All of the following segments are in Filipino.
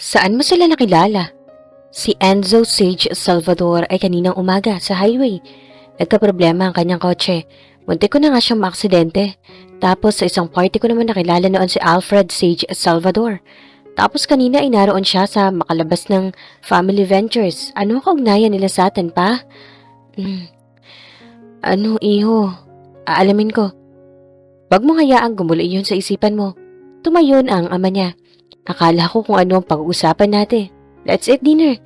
Saan mo sila nakilala? Si Enzo Sage Salvador ay kaninang umaga sa highway. Nagkaproblema ang kanyang kotse. Muntik ko na nga siyang maaksidente. Tapos sa isang party ko naman nakilala noon si Alfred Sage Salvador. Tapos kanina ay naroon siya sa makalabas ng Family Ventures. Ano ang kaugnayan nila sa atin pa? Hmm, ano iho? Aalamin ko. Wag mo hayaang gumulo iyon sa isipan mo. Tumayon ang ama niya. Akala ko kung ano ang pag-uusapan natin. Let's eat dinner.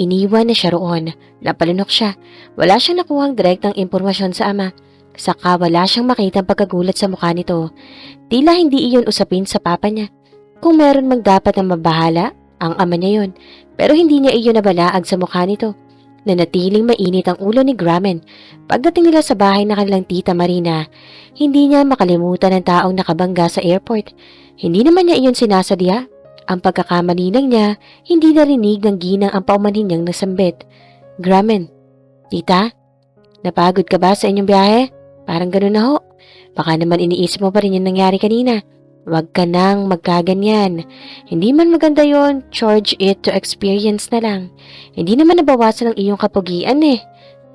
Iniwan na siya roon. Napalunok siya. Wala siyang nakuhang direktang impormasyon sa ama. Saka wala siyang makitang pagkagulat sa mukha nito. Tila hindi iyon usapin sa papa niya. Kung meron mang dapat na mabahala, ang ama niya yun. Pero hindi niya iyon nabalaag sa mukha nito. Nanatiling mainit ang ulo ni Gramen. Pagdating nila sa bahay na kanilang tita Marina, hindi niya makalimutan ang taong nakabangga sa airport. Hindi naman niya iyon sinasadya. Ang pagkakamali lang niya, hindi narinig ng ginang ang paumanhin niyang nasambit. Gramen, tita, napagod ka ba sa inyong biyahe? Parang ganun na ho. Baka naman iniisip mo pa rin yung nangyari kanina. Huwag ka nang magkaganyan. Hindi man maganda yon, charge it to experience na lang. Hindi naman nabawasan ang iyong kapugian eh.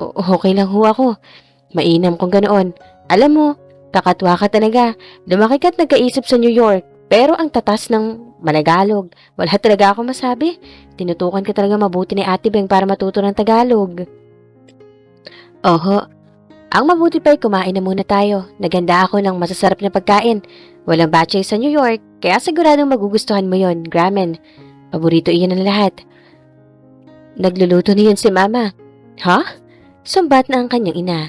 Okay lang ho ako. Mainam kung ganoon. Alam mo, kakatwa ka talaga. Lumaki ka't nagkaisip sa New York. Pero ang tatas ng Managalog, wala talaga ako masabi. Tinutukan ka talaga mabuti ni Ate Beng para matuto ng Tagalog. Oho, ang mabuti pa'y kumain na muna tayo. Naganda ako ng masasarap na pagkain. Walang batchay sa New York, kaya siguradong magugustuhan mo yon, Gramen. Paborito iyon ng lahat. Nagluluto niyon si Mama. Ha? Sumbat na ang kanyang ina.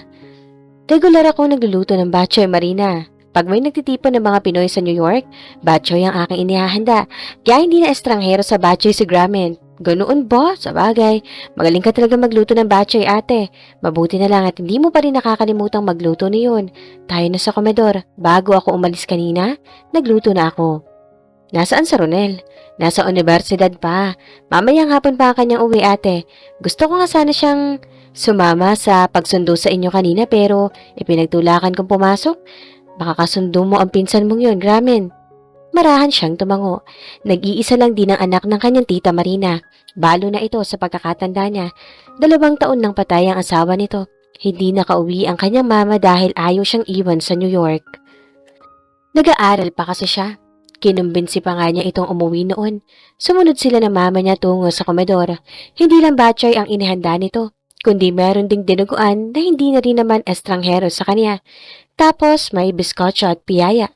Regular ako nagluluto ng batchoy, Marina. Pag may nagtitipon ng mga Pinoy sa New York, batchoy ang aking inihahanda. Kaya hindi na estranghero sa batchoy si Gramen. Ganoon ba? Sa bagay. Magaling ka talaga magluto ng batchoy, ate. Mabuti na lang at hindi mo pa rin nakakalimutang magluto na yun. Tayo na sa komedor. Bago ako umalis kanina, nagluto na ako. Nasaan sa Ronel? Nasa universidad pa. Mamayang hapon pa ang kanyang uwi, ate. Gusto ko nga sana siyang sumama sa pagsundo sa inyo kanina pero ipinagtulakan kong pumasok. Baka kasundo mo ang pinsan mong yun, Gramen. Marahan siyang tumango. Nag-iisa lang din ang anak ng kanyang tita Marina. Balo na ito sa pagkakatanda niya. 2 taon nang patay ang asawa nito. Hindi nakauwi ang kanyang mama dahil ayaw siyang iwan sa New York. Nag-aaral pa kasi siya. Kinumbinsi pa nga niya itong umuwi noon. Sumunod sila ng mama niya tungo sa komedor. Hindi lang batchoy ang inihanda nito, kundi meron ding dinuguan na hindi na rin naman estranghero sa kanya. Tapos may biskotso at piyaya.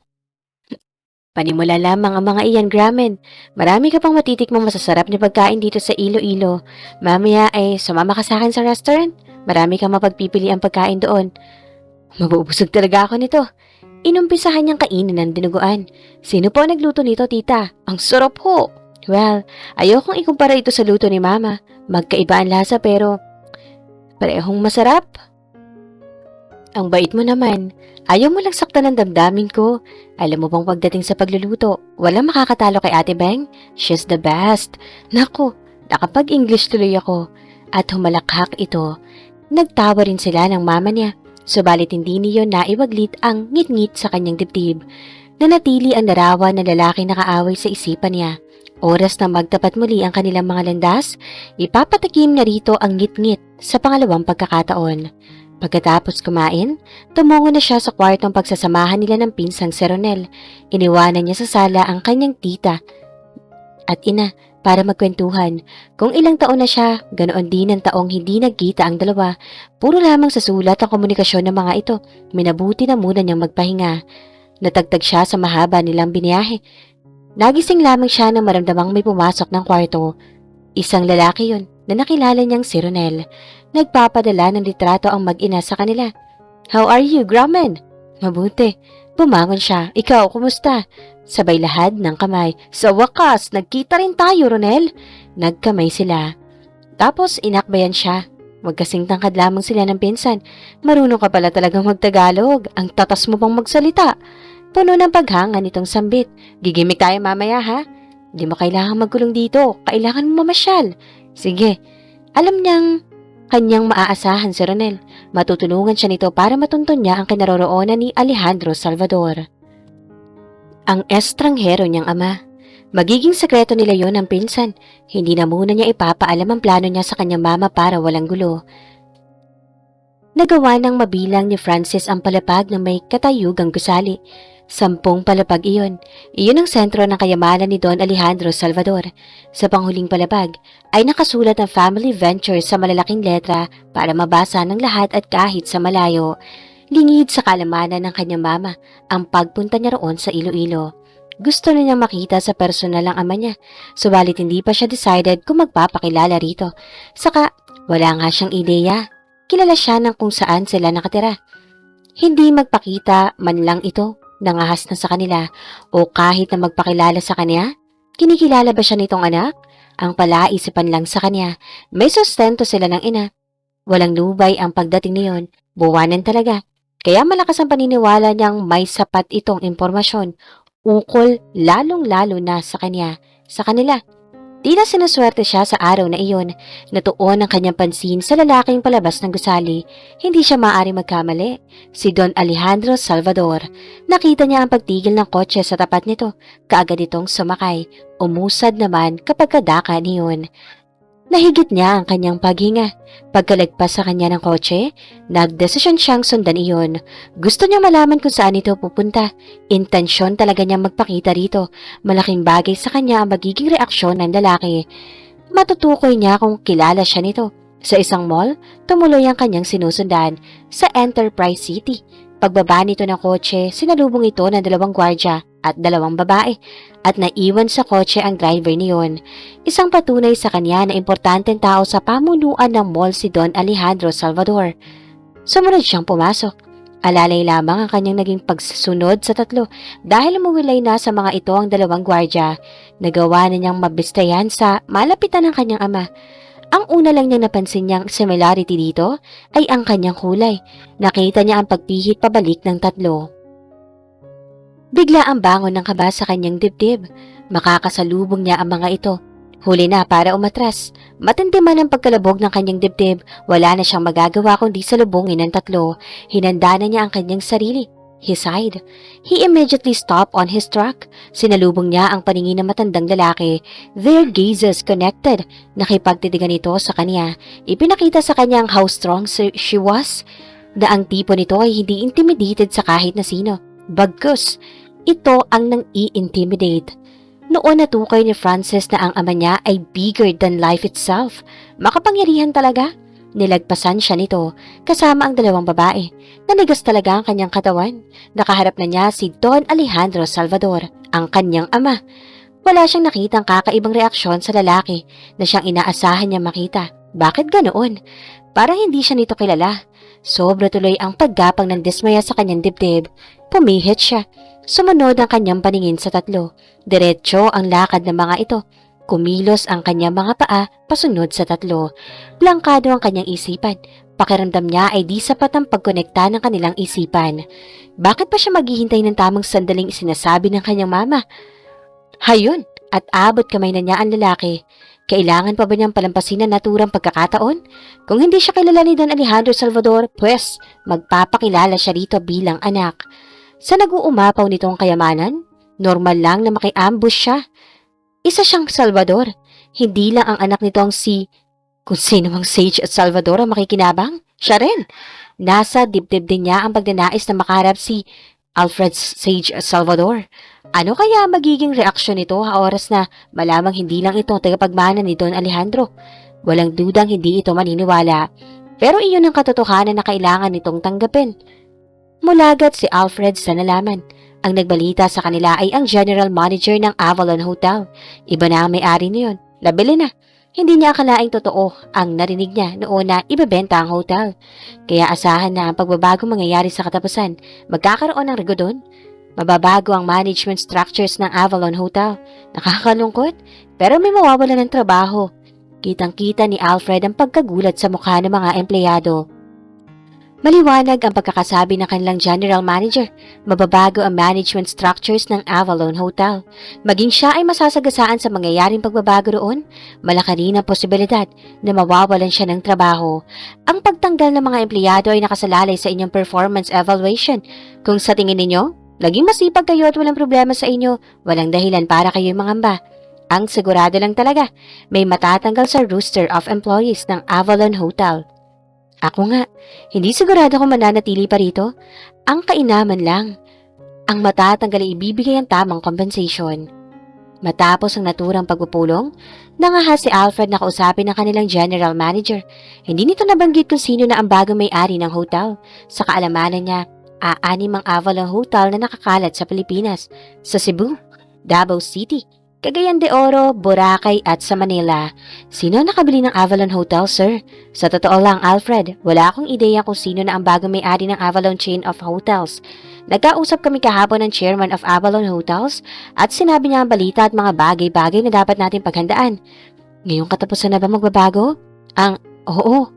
Panimula lamang ang mga iyan, Gramen. Marami ka pang matitikmang masasarap na pagkain dito sa Iloilo. Mamaya ay sumama ka sa akin sa restaurant. Marami kang mapagpipili ang pagkain doon. Mabubusog talaga ako nito. Inumpisahan niyang kainin ng dinuguan. Sino po ang nagluto nito, tita? Ang sarap ho! Well, ayokong ikumpara ito sa luto ni mama. Magkaiba ang lasa pero parehong masarap. Ang bait mo naman. Ayaw mo lang saktan ng damdamin ko. Alam mo bang pagdating sa pagluluto, walang makakatalo kay Ate Beng? She's the best. Naku, nakapag-English tuloy ako. At humalakhak ito. Nagtawa rin sila ng mama niya. Subalit hindi niyon naiwaglit ang ngit-ngit sa kanyang dibdib. Nanatili ang larawan na lalaki nakaaway sa isipan niya. Oras na magtapat muli ang kanilang mga landas, ipapatakim na rito ang ngit-ngit sa pangalawang pagkakataon. Pagkatapos kumain, tumungo na siya sa kwartong pagsasamahan nila ng pinsang si Ronel. Iniwanan niya sa sala ang kanyang tita at ina para magkwentuhan. Kung ilang taon na siya, ganoon din ang taong hindi nagkita ang dalawa. Puro lamang sa sulat ang komunikasyon ng mga ito. Minabuti na muna niyang magpahinga. Natagtag siya sa mahaba nilang biniyahe. Nagising lamang siya nang maramdamang may pumasok ng kwarto. Isang lalaki yun na nakilala niyang si Ronel. Nagpapadala ng litrato ang mag-ina sa kanila. How are you, Gramen? Mabuti. Bumangon siya. Ikaw, kumusta? Sabay lahad ng kamay. Sa wakas, nagkita rin tayo, Ronel. Nagkamay sila. Tapos inakbayan siya. Magkasing tangkad lamang sila ng pinsan. Marunong ka pala talagang magtagalog. Ang tatas mo pang magsalita. Puno ng paghanga nitong sambit. Gigimik tayo mamaya, ha? Di mo kailangan magkulong dito. Kailangan mo mamasyal. Sige. Alam niyang kanyang maaasahan si Ronel. Matutulungan siya nito para matuntun niya ang kinaroroonan ni Alejandro Salvador. Ang estranghero niyang ama. Magiging sekreto nila yon ng pinsan. Hindi na muna niya ipapaalam ang plano niya sa kanyang mama para walang gulo. Nagawa ng mabilang ni Francis ang palapag na may katayugang gusali. 10 palapag iyon. Iyon ang sentro ng kayamanan ni Don Alejandro Salvador. Sa panghuling palapag ay nakasulat ang family venture sa malalaking letra para mabasa ng lahat at kahit sa malayo. Lingid sa kalamanan ng kanyang mama ang pagpunta niya roon sa Iloilo. Gusto na niyang makita sa personal ang ama niya, subalit hindi pa siya decided kung magpapakilala rito. Saka wala nga siyang ideya. Kilala siya ng kung saan sila nakatira. Hindi magpakita man lang ito, nangahas na sa kanila, o kahit na magpakilala sa kanya. Kinikilala ba siya nitong anak? Ang palaisipan lang sa kanya, may sustento sila ng ina. Walang lubay ang pagdating niyon, buwanan talaga. Kaya malakas ang paniniwala niyang may sapat itong impormasyon, ukol lalong-lalo na sa kanya, sa kanila. Tila sinuswerte siya sa araw na iyon, natuon ang kanyang pansin sa lalaking palabas ng gusali. Hindi siya maaari magkamali. Si Don Alejandro Salvador. Nakita niya ang pagtigil ng kotse sa tapat nito. Kaagad itong sumakay. Umusad naman kapag kadaka niyon. Nahigit niya ang kanyang paghinga. Pagkalagpas sa kanya ng kotse, nagdesisyon siyang sundan iyon. Gusto niya malaman kung saan ito pupunta. Intensyon talaga niyang magpakita rito. Malaking bagay sa kanya ang magiging reaksyon ng lalaki. Matutukoy niya kung kilala siya nito. Sa isang mall, tumuloy ang kanyang sinusundan sa Enterprise City. Pagbaba nito ng kotse, sinalubong ito ng 2 gwardya at 2 babae at naiwan sa kotse ang driver niyon. Isang patunay sa kanya na importanteng tao sa pamunuan ng mall si Don Alejandro Salvador. Sumunod siyang pumasok. Alalay lamang ang kanyang naging pagsunod sa 3 dahil umuwilay na sa mga ito ang 2 gwardya. Nagawa na niyang mabistayan sa malapitan ng kanyang ama. Ang una lang niyang napansin niyang similarity dito ay ang kanyang kulay. Nakita niya ang pagpihit pabalik ng 3. Bigla ang bangon ng kaba sa kanyang dibdib. Makakasalubong niya ang mga ito. Huli na para umatras. Matindi man ang pagkalabog ng kanyang dibdib, wala na siyang magagawa kundi salubungin ng 3. Hinanda na niya ang kanyang sarili. He sighed. He immediately stopped on his truck. Sinalubong niya ang paningin ng matandang lalaki. Their gazes connected. Nakipagtitigan ito sa kanya. Ipinakita sa kanya how strong she was. Na ang tipo nito ay hindi intimidated sa kahit na sino. Bagkus, ito ang nang i-intimidate. Noon natukay ni Francis na ang ama niya ay bigger than life itself. Makapangyarihan talaga. Nilagpasan siya nito kasama ang 2 babae. Nanigas talaga ang kanyang katawan. Nakaharap na niya si Don Alejandro Salvador, ang kanyang ama. Wala siyang nakitang kakaibang reaksyon sa lalaki na siyang inaasahan niya makita. Bakit ganoon? Parang hindi siya nito kilala. Sobra tuloy ang paggapang ng dismaya sa kanyang dibdib. Pumihit siya. Sumunod ang kanyang paningin sa 3. Diretso ang lakad ng mga ito. Kumilos ang kanyang mga paa pasunod sa 3. Blangkado ang kanyang isipan. Pakiramdam niya ay di sapat ang pagkonekta ng kanilang isipan. Bakit pa siya maghihintay ng tamang sandaling sinasabi ng kanyang mama? Hayun! At abot kamay na niya ang lalaki. Kailangan pa ba niyang palampasin ang naturang pagkakataon? Kung hindi siya kilala ni Don Alejandro Salvador, pues magpapakilala siya rito bilang anak. Sa nag-uumapaw nitong kayamanan, normal lang na makiambush siya. Isa siyang Salvador. Hindi lang ang anak nito ang kung sino mang Sage at Salvador ang makikinabang. Siya rin. Nasa dibdib din niya ang pagnanais na makaharap si Alfred Sage at Salvador. Ano kaya magiging reaksyon nito sa oras na malamang hindi lang ito tagapagmana ni Don Alejandro? Walang dudang hindi ito maniniwala. Pero iyon ang katotohanan na kailangan nitong tanggapin. Mulagat si Alfred sa nalaman. Ang nagbalita sa kanila ay ang general manager ng Avalon Hotel. Iba na ang may-ari niyon. Labili na. Hindi niya akalaing totoo ang narinig niya noon na ibebenta ang hotel. Kaya asahan na ang pagbabago mangyayari sa katapusan. Magkakaroon ng rego doon. Mababago ang management structures ng Avalon Hotel. Nakakalungkot, pero may mawawala ng trabaho. Kitang-kita ni Alfred ang pagkagulat sa mukha ng mga empleyado. Maliwanag ang pagkakasabi ng kanilang general manager. Mababago ang management structures ng Avalon Hotel. Maging siya ay masasagasaan sa mangyayaring pagbabago roon, malaki rin ang posibilidad na mawawalan siya ng trabaho. Ang pagtanggal ng mga empleyado ay nakasalalay sa inyong performance evaluation. Kung sa tingin ninyo, Naging masipag kayo at walang problema sa inyo. Walang dahilan para kayo'y mangamba. Ang sigurado lang talaga, may matatanggal sa roster of employees ng Avalon Hotel. Ako nga, hindi sigurado kung mananatili pa rito. Ang kainaman lang, ang matatanggal ay ibibigay ang tamang compensation. Matapos ang naturang pagpupulong, nangahas si Alfred na kausapin ng kanilang general manager. Hindi nito nabanggit kung sino na ang bagong may-ari ng hotel. Sa kaalamanan niya, aanim ang Avalon Hotel na nakakalat sa Pilipinas, sa Cebu, Davao City, Cagayan de Oro, Boracay at sa Manila. Sino nakabili ng Avalon Hotel, sir? Sa totoo lang, Alfred, wala akong ideya kung sino na ang bagong may-ari ng Avalon Chain of Hotels. Nagkausap kami kahapon ng chairman of Avalon Hotels at sinabi niya ang balita at mga bagay-bagay na dapat natin paghandaan. Ngayong katapusan na ba magbabago? Oo.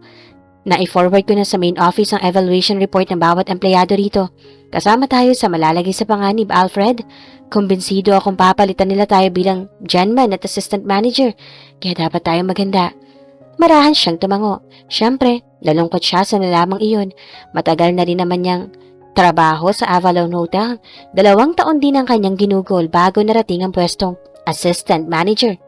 Na-forward ko na sa main office ang evaluation report ng bawat empleyado rito. Kasama tayo sa malalagay sa panganib, Alfred. Kumbinsido akong papalitan nila tayo bilang genman at assistant manager, kaya dapat tayo maghanda. Marahan siyang tumango. Siyempre, nalungkot siya sa nalamang iyon. Matagal na rin naman niyang trabaho sa Avalon Hotel. 2 taon din ang kanyang ginugol bago narating ang pwestong assistant manager.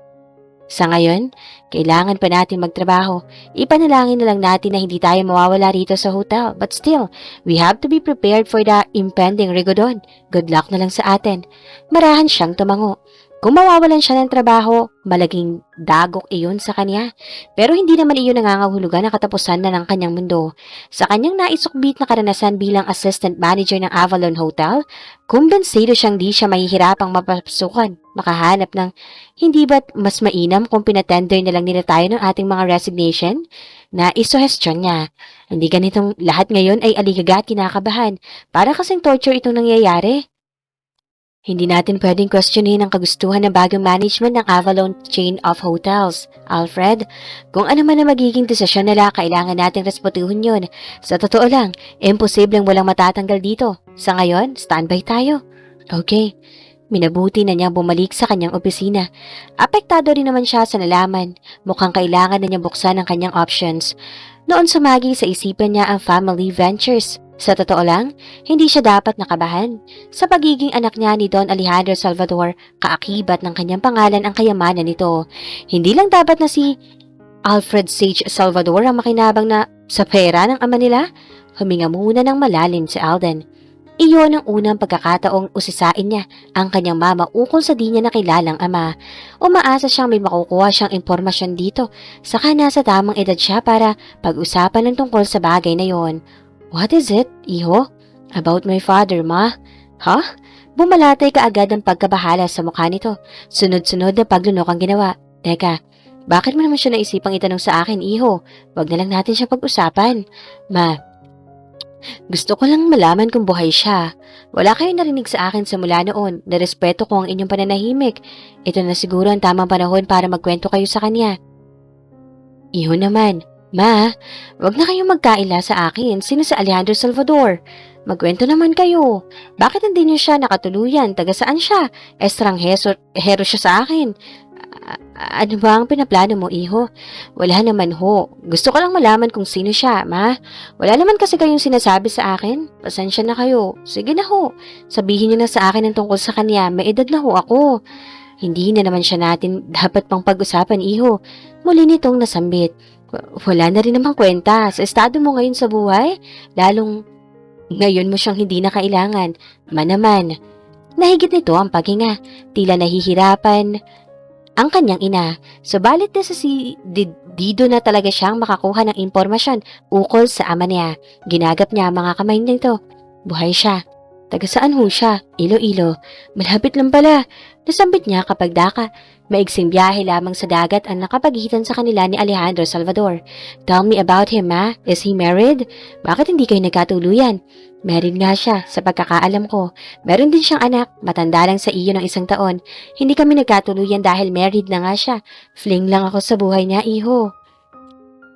Sa ngayon, kailangan pa natin magtrabaho. Ipanalangin na lang natin na hindi tayo mawawala rito sa hotel. But still, we have to be prepared for the impending rigodon. Good luck na lang sa atin. Marahan siyang tumango. Kung mawawalan siya ng trabaho, malaging dagok iyon sa kanya. Pero hindi naman iyon nangangahulugan na katapusan na ng kanyang mundo. Sa kanyang naisukbit na karanasan bilang assistant manager ng Avalon Hotel, kumbensido siyang di siya mahihirapang mapapasukan, makahanap ng hindi ba't mas mainam kung pinatender na lang nila tayo ng ating mga resignation? Naisuhestyon niya. Hindi ganitong lahat ngayon ay aligaga at kinakabahan. Para kasing torture itong nangyayari. Hindi natin pwedeng questionin ang kagustuhan ng bagong management ng Avalon Chain of Hotels. Alfred, kung ano man ang magiging desisyon nila, kailangan nating respetuhin yun. Sa totoo lang, imposibleng walang matatanggal dito. Sa ngayon, standby tayo. Okay. Minabuti na niyang bumalik sa kanyang opisina. Apektado rin naman siya sa nalaman. Mukhang kailangan na niyang buksan ang kanyang options. Noon sumagi sa isipan niya ang family ventures. Sa totoo lang, hindi siya dapat nakabahan. Sa pagiging anak niya ni Don Alejandro Salvador, kaakibat ng kanyang pangalan ang kayamanan nito. Hindi lang dapat na si Alfred Sage Salvador ang makinabang na sa pera ng ama nila. Huminga muna ng malalim si Alden. Iyon ang unang pagkakataong usisain niya ang kanyang mama ukol sa di niya nakilalang ama. Umaasa siyang may makukuha siyang impormasyon dito, saka nasa tamang edad siya para pag-usapan ng tungkol sa bagay na yon. What is it, iho? About my father, ma? Huh? Bumalatay ka agad ang pagkabahala sa mukha nito. Sunod-sunod na paglunok ang ginawa. Teka, bakit mo naman siya naisipang itanong sa akin, iho? Wag na lang natin siya pag-usapan. Ma, gusto ko lang malaman kung buhay siya. Wala kayong narinig sa akin sa mula noon. Narespeto ko ang inyong pananahimik. Ito na siguro ang tamang panahon para magkwento kayo sa kanya. Iho naman. Ma, wag na kayong magkaila sa akin. Sino si Alejandro Salvador? Magkwento naman kayo. Bakit hindi niyo siya nakatuluyan? Taga saan siya? Estranghero siya sa akin. Ano ba ang pinaplano mo, iho? Wala naman ho. Gusto ko lang malaman kung sino siya, ma. Wala naman kasi kayong sinasabi sa akin. Pasensya na kayo. Sige na ho. Sabihin niyo na sa akin ang tungkol sa kanya. May edad na ho ako. Hindi na naman siya natin dapat pang pag-usapan, iho. Muli nitong nasambit. Wala na rin namang kwenta. Sa estado mo ngayon sa buhay, lalong ngayon mo siyang hindi na kailangan. Manaman. Nahigit nito ang paghinga. Tila nahihirapan ang kanyang ina. Subalit na sa Dido na talaga siyang makakuha ng impormasyon ukol sa ama niya. Ginagap niya ang mga kamay nito. Buhay siya. Taga saan ho siya? Iloilo. Malapit lang pala. Nasambit niya kapag daka. Maigsing biyahe lamang sa dagat ang nakapagitan sa kanila ni Alejandro Salvador. Tell me about him, ma. Is he married? Bakit hindi kayo nagkatuluyan? Married nga siya, sa pagkakaalam ko. Meron din siyang anak, matanda lang sa iyo ng 1 taon. Hindi kami nagkatuluyan dahil married na nga siya. Fling lang ako sa buhay niya, iho.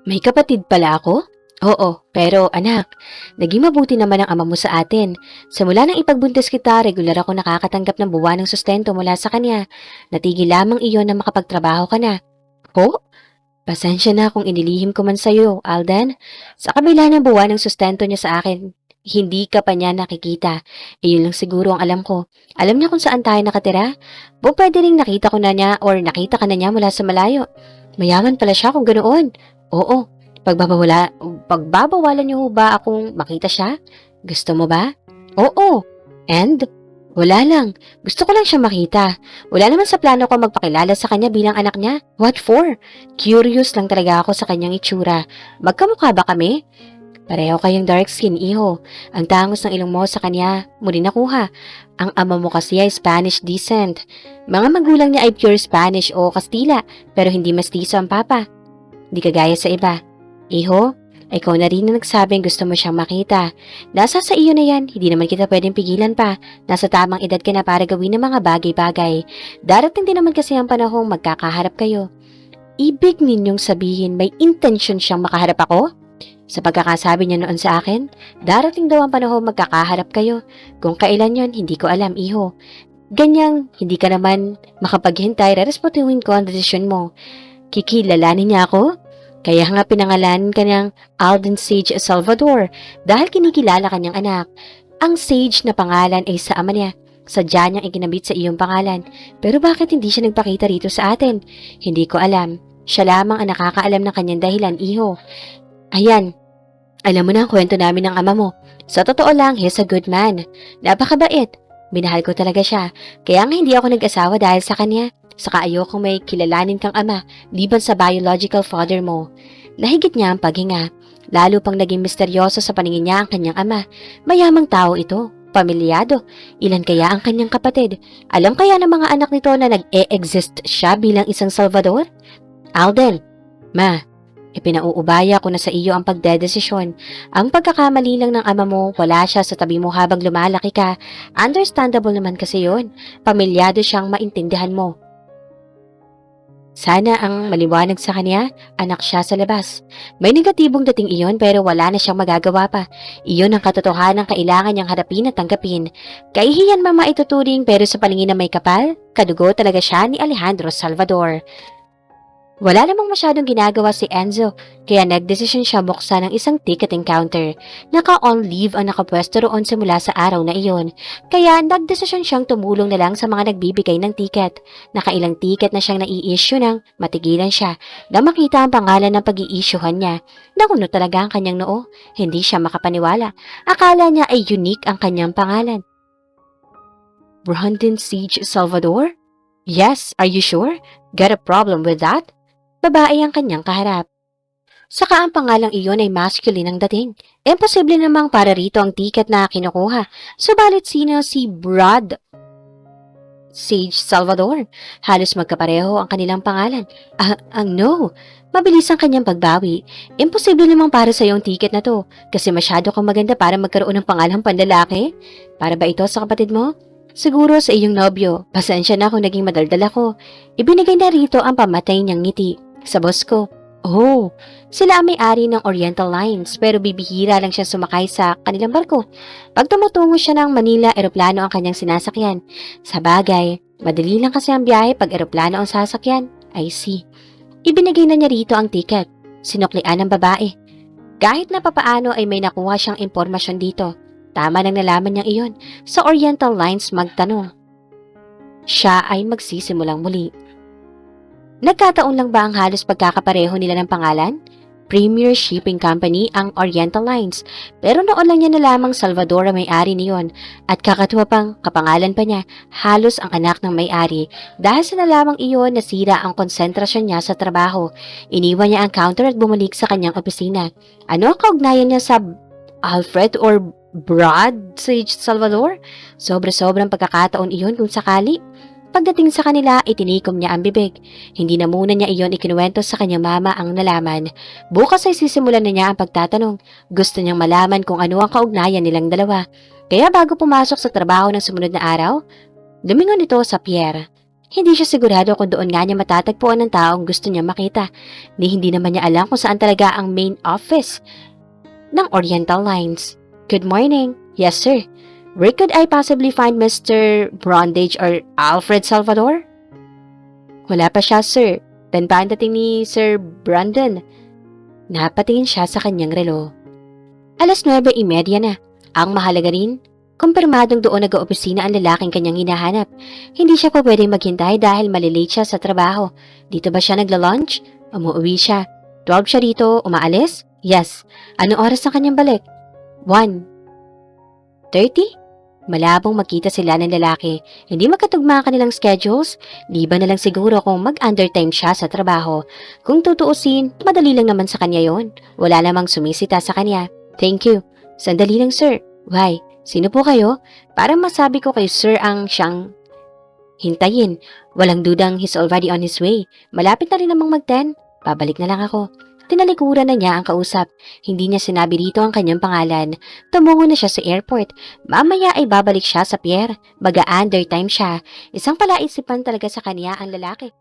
May kapatid pala ako? Oo, pero anak, naging mabuti naman ang ama mo sa atin. Simula nang ipagbuntis kita, regular ako nakakatanggap ng buwan ng sustento mula sa kanya. Natigil lamang iyon na makapagtrabaho ka na. Ho? Pasensya na kung inilihim ko man sa'yo, Alden. Sa kabila ng buwan ng sustento niya sa akin, Hindi ka pa niya nakikita. Iyon lang siguro ang alam ko. Alam niya kung saan tayo nakatira? Pwede ring nakita ko na niya or nakita ka na niya mula sa malayo. Mayaman pala siya kung ganoon. Oo. Pagbabawalan niyo ho ba akong makita siya? Gusto mo ba? Oo. And? Wala lang. Gusto ko lang siya makita. Wala naman sa plano ko magpakilala sa kanya bilang anak niya. What for? Curious lang talaga ako sa kanyang itsura. Magkamukha ba kami? Pareho kayong dark skin, iho. Ang tangos ng ilong mo sa kanya, muli nakuha. Ang ama mo kasi ay Spanish descent. Mga magulang niya ay pure Spanish o Kastila, pero hindi mestizo ang papa. Di kagaya sa iba. Iho, ikaw na rin na nagsabing gusto mo siyang makita. Nasa sa iyo na yan, hindi naman kita pwedeng pigilan pa. Nasa tamang edad ka na para gawin ng mga bagay-bagay. Darating din naman kasi ang panahong magkakaharap kayo. Ibig ninyong sabihin may intention siyang makaharap ako? Sa pagkakasabi niya noon sa akin, darating daw ang panahon magkakaharap kayo. Kung kailan yon, hindi ko alam, iho. Ganyang, hindi ka naman makapaghintay, rerespetuhin ko ang desisyon mo. Kikilalanin niya ako? Kaya nga pinangalanan kanyang Alden Sage Salvador dahil kinikilala kanyang anak. Ang Sage na pangalan ay sa ama niya. Sadya niyang ikinabit sa iyong pangalan. Pero bakit hindi siya nagpakita rito sa atin? Hindi ko alam. Siya lamang ang nakakaalam ng kanyang dahilan, iho. Ayan, alam mo na ang kwento namin ng ama mo. Sa totoo lang, he's a good man. Napakabait. Minahal ko talaga siya. Kaya nga hindi ako nag-asawa dahil sa kanya. Saka ayokong may kilalanin kang ama, liban sa biological father mo. Nahigit niya ang paghinga. Lalo pang naging misteryoso sa paningin niya ang kanyang ama. Mayamang tao ito. Pamilyado. Ilan kaya ang kanyang kapatid? Alam kaya ng mga anak nito na nag-e-exist siya bilang isang Salvador? Alden, ma, ipinauubaya ko na sa iyo ang pagdedesisyon. Ang pagkakamali lang ng ama mo, wala siya sa tabi mo habang lumalaki ka. Understandable naman kasi yun. Pamilyado siyang maintindihan mo. Sana ang maliwanag sa kanya, anak siya sa labas. May negatibong dating iyon pero wala na siyang magagawa pa. Iyon ang katotohanan kailangan niyang harapin at tanggapin. Kaihiyan man maituturing pero sa paningin na may kapal, kadugo talaga siya ni Alejandro Salvador. Wala namang masyadong ginagawa si Enzo, kaya nagdesisyon siya buksan ng isang ticketing counter. Naka-on leave ang nakapwesto roon simula sa araw na iyon, kaya nagdesisyon siyang tumulong na lang sa mga nagbibigay ng ticket. Nakailang ticket na siyang nai-issue nang matigilan siya na makita ang pangalan ng pag-i-issuehan niya. Nakuno talaga ang kanyang noo, hindi siya makapaniwala. Akala niya ay unique ang kanyang pangalan. Brandon Siege Salvador? Yes, are you sure? Got a problem with that? Babae ang kanyang kaharap. Saka ang pangalang iyon ay masculine ang dating. Imposible namang para rito ang tiket na kinukuha. Subalit sino si Brad Sage Salvador? Halos magkapareho ang kanilang pangalan. No. Mabilis ang kanyang pagbawi. Imposible namang para sa ang tiket na to. Kasi masyado kang maganda para magkaroon ng pangalang panlalaki. Para ba ito sa kapatid mo? Siguro sa iyong nobyo. Pasensya na kung naging madaldal ako. Ibinigay na rito ang pamatay niyang ngiti. Sa boss ko. Oh, sila ang may-ari ng Oriental Lines pero bibihira lang siya sumakay sa kanilang barko. Pag tumutungo siya ng Manila, eroplano ang kanyang sinasakyan. Sa bagay, madali lang kasi ang biyahe pag eroplano ang sasakyan. I see. Ibinigay na niya rito ang ticket. Sinuklian ng babae. Kahit na papaano ay may nakuha siyang impormasyon dito. Tama nang nalaman niyang iyon. Sa Oriental Lines magtanong. Siya ay magsisimulang muli. Nagkataon lang ba ang halos pagkakapareho nila ng pangalan? Premier Shipping Company ang Oriental Lines, pero noon lang niya nalamang Salvador ang may-ari niyon at kakatuwa pang kapangalan pa niya, halos ang anak ng may-ari. Dahil sa nalamang iyon, nasira ang konsentrasyon niya sa trabaho. Iniwan niya ang counter at bumalik sa kanyang opisina. Ano ang kaugnayan niya sa Alfred or Brad Sage Salvador? Sobra-sobrang pagkakataon iyon kung sakali. Pagdating sa kanila, itinikom niya ang bibig. Hindi na muna niya iyon ikinuwento sa kanyang mama ang nalaman. Bukas ay sisimulan na niya ang pagtatanong. Gusto niyang malaman kung ano ang kaugnayan nilang dalawa. Kaya bago pumasok sa trabaho ng sumunod na araw, lumingon ito sa Pierre. Hindi siya sigurado kung doon nga niya matatagpuan ng taong gusto niya makita. Hindi naman niya alam kung saan talaga ang main office ng Oriental Lines. Good morning. Yes, sir. Where could I possibly find Mr. Brondage or Alfred Salvador? Wala pa siya, sir. 10 pa ang dating ni Sir Brandon. Napatingin siya sa kanyang relo. 9:30 na. Ang mahalaga rin, kumpirmadong doon nag-opisina ang lalaking kanyang hinahanap. Hindi siya pa pwedeng maghintay dahil malilate siya sa trabaho. Dito ba siya nagla-lunch? Umuwi siya. 12 siya dito, umaalis? Yes. Anong oras ang kanyang balik? 1:30? Malabong makita sila ng lalaki. Hindi magkatugma ang kanilang schedules. Liban na lang siguro kung mag-undertime siya sa trabaho. Kung tutuusin, madali lang naman sa kanya yon. Wala namang sumisita sa kanya. Thank you. Sandali lang, sir. Why? Sino po kayo? Para masabi ko kay sir ang siyang hintayin. Walang dudang he's already on his way. Malapit na rin namang mag-10. Babalik na lang ako. Tinalikuran na niya ang kausap. Hindi niya sinabi dito ang kanyang pangalan. Tumungo na siya sa airport. Mamaya ay babalik siya sa pier. Baga-undertime siya. Isang palaisipan talaga sa kanya ang lalaki.